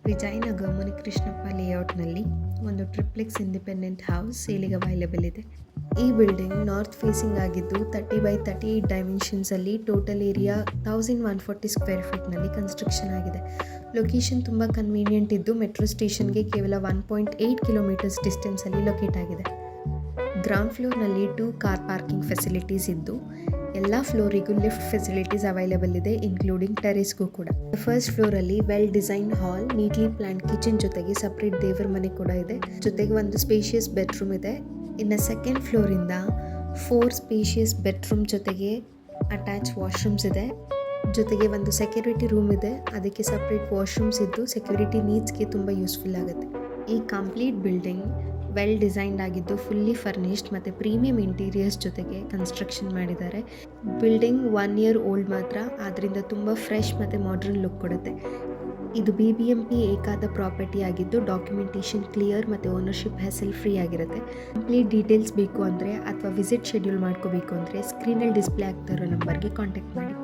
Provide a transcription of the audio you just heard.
ವಿಜಯನಗರ ಮುನಿಕೃಷ್ಣಪ್ಪ ಲೇಔಟ್ನಲ್ಲಿ ಒಂದು triplex independent house ಸೇಲಿಗೆ ಅವೈಲೇಬಲ್ ಇದೆ. ಈ ಬಿಲ್ಡಿಂಗ್ ನಾರ್ತ್ ಫೇಸಿಂಗ್ ಆಗಿದ್ದು 30x38 ಡೈಮೆನ್ಷನ್ಸಲ್ಲಿ ಟೋಟಲ್ ಏರಿಯಾ 1140 ಸ್ಕ್ವೇರ್ ಫೀಟ್ನಲ್ಲಿ ಕನ್ಸ್ಟ್ರಕ್ಷನ್ ಆಗಿದೆ. ಲೊಕೇಶನ್ ತುಂಬ ಕನ್ವೀನಿಯೆಂಟ್ ಇದ್ದು ಮೆಟ್ರೋ ಸ್ಟೇಷನ್ಗೆ ಕೇವಲ 1.8 ಕಿಲೋಮೀಟರ್ಸ್ ಡಿಸ್ಟೆನ್ಸಲ್ಲಿ ಲೊಕೇಟ್ ಆಗಿದೆ. ಗ್ರೌಂಡ್ ಫ್ಲೋರ್ನಲ್ಲಿ 2 ಕಾರ್ ಪಾರ್ಕಿಂಗ್ ಫೆಸಿಲಿಟೀಸ್ ಇದ್ದು ಎಲ್ಲ ಫ್ಲೋರಿಗೂ ಲಿಫ್ಟ್ ಫೆಸಿಲಿಟೀಸ್ ಅವೈಲೇಬಲ್ ಇದೆ, ಇನ್ಕ್ಲೂಡಿಂಗ್ ಟೆರೇಸ್ಗೂ ಕೂಡ. ಫಸ್ಟ್ ಫ್ಲೋರಲ್ಲಿ well design hall, neatly plan kitchen ಜೊತೆಗೆ ಸಪ್ರೇಟ್ ದೇವರ ಮನೆ ಕೂಡ ಇದೆ. ಜೊತೆಗೆ ಒಂದು ಸ್ಪೇಷಿಯಸ್ ಬೆಡ್ರೂಮ್ ಇದೆ. ಇನ್ನು ಸೆಕೆಂಡ್ ಫ್ಲೋರಿಂದ 4 ಸ್ಪೇಷಿಯಸ್ ಬೆಡ್ರೂಮ್ ಜೊತೆಗೆ ಅಟ್ಯಾಚ್ ವಾಶ್ರೂಮ್ಸ್ ಇದೆ. ಜೊತೆಗೆ ಒಂದು ಸೆಕ್ಯೂರಿಟಿ ರೂಮ್ ಇದೆ, ಅದಕ್ಕೆ ಸಪ್ರೇಟ್ ವಾಶ್ರೂಮ್ಸ್ ಇದ್ದು ಸೆಕ್ಯೂರಿಟಿ ನೀಡ್ಸ್ಗೆ ತುಂಬ ಯೂಸ್ಫುಲ್ ಆಗುತ್ತೆ. ಈ ಕಂಪ್ಲೀಟ್ ಬಿಲ್ಡಿಂಗ್ ವೆಲ್ ಡಿಸೈನ್ಡ್ ಆಗಿದ್ದು ಫುಲ್ಲಿ ಫರ್ನಿಶ್ಡ್ ಮತ್ತು ಪ್ರೀಮಿಯಂ ಇಂಟೀರಿಯರ್ಸ್ ಜೊತೆಗೆ ಕನ್ಸ್ಟ್ರಕ್ಷನ್ ಮಾಡಿದ್ದಾರೆ. ಬಿಲ್ಡಿಂಗ್ 1 ಇಯರ್ ಓಲ್ಡ್ ಮಾತ್ರ, ಆದ್ದರಿಂದ ತುಂಬ ಫ್ರೆಶ್ ಮತ್ತು ಮಾಡರ್ನ್ ಲುಕ್ ಕೊಡುತ್ತೆ. ಇದು BBMP ಏಕಾದ ಪ್ರಾಪರ್ಟಿ ಆಗಿದ್ದು ಡಾಕ್ಯುಮೆಂಟೇಷನ್ ಕ್ಲಿಯರ್ ಮತ್ತು ಓನರ್ಶಿಪ್ ಹೆಸಲ್ ಫ್ರೀ ಆಗಿರುತ್ತೆ. ಕಂಪ್ಲೀಟ್ ಡೀಟೇಲ್ಸ್ ಬೇಕು ಅಂದರೆ ಅಥವಾ ವಿಸಿಟ್ ಶೆಡ್ಯೂಲ್ ಮಾಡ್ಕೋಬೇಕು ಅಂದರೆ ಸ್ಕ್ರೀನಲ್ಲಿ ಡಿಸ್ಪ್ಲೇ ಆಗ್ತಾ ಇರೋ ನಂಬರ್ಗೆ ಕಾಂಟ್ಯಾಕ್ಟ್ ಮಾಡಿ.